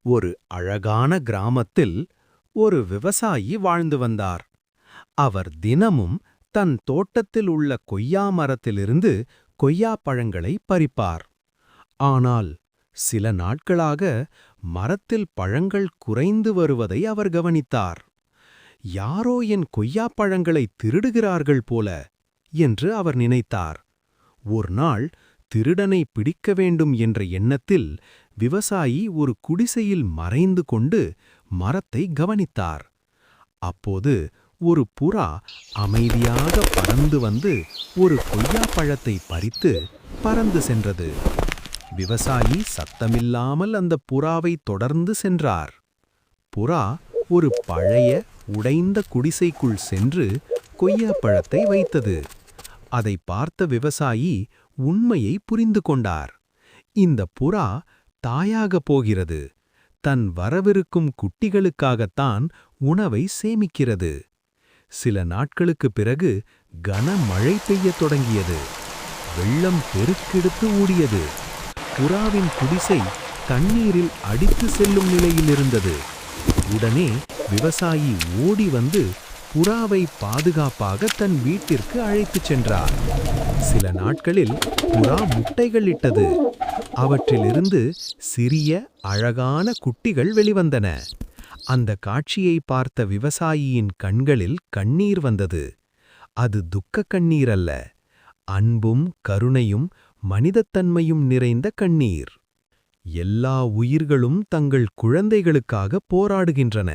ஒரு அழகான கிராமத்தில் ஒரு விவசாயி வாழ்ந்து வந்தார். அவர் தினமும் தன் தோட்டத்தில் உள்ள கொய்யா மரத்திலிருந்து கொய்யாப் பழங்களை பறிப்பார். ஆனால் சில நாட்களாக மரத்தில் பழங்கள் குறைந்து வருவதை அவர் கவனித்தார். யாரோ என் கொய்யாப் பழங்களை திருடுகிறார்கள் போல என்று அவர் நினைத்தார். ஒரு நாள் திருடனை பிடிக்க வேண்டும் என்ற எண்ணத்தில் விவசாயி ஒரு குடிசையில் மறைந்து கொண்டு மரத்தை கவனித்தார். அப்போது ஒரு புறா அமைதியாக பறந்து வந்து ஒரு கொய்யாப் பழத்தை பறித்து பறந்து சென்றது. விவசாயி சத்தமில்லாமல் அந்த புறாவை தொடர்ந்து சென்றார். புறா ஒரு பழைய உடைந்த குடிசைக்குள் சென்று கொய்யாப் பழத்தை வைத்தது. அதை பார்த்த விவசாயி உண்மையை புரிந்து கொண்டார். இந்த புறா தாயாகப் போகிறது. தன் வரவிருக்கும் குட்டிகளுக்காகத்தான் உணவை சேமிக்கிறது. சில நாட்களுக்குப் பிறகு கனமழை பெய்யத் தொடங்கியது. வெள்ளம் பெருக்கெடுத்து ஓடியது. புறாவின் குடிசை தண்ணீரில் அடித்து செல்லும் நிலையில் இருந்தது. உடனே விவசாயி ஓடி வந்து புறாவை பாதுகாப்பாக தன் வீட்டிற்கு அழைத்துச் சென்றார். சில நாட்களில் புறா முட்டைகள் இட்டது. அவற்றிலிருந்து சிறிய அழகான குட்டிகள் வெளிவந்தன. அந்த காட்சியை பார்த்த விவசாயியின் கண்களில் கண்ணீர் வந்தது. அது துக்கக் கண்ணீர் அல்ல, அன்பும் கருணையும் மனிதத்தன்மையும் நிறைந்த கண்ணீர். எல்லா உயிர்களும் தங்கள் குழந்தைகளுக்காக போராடுகின்றன.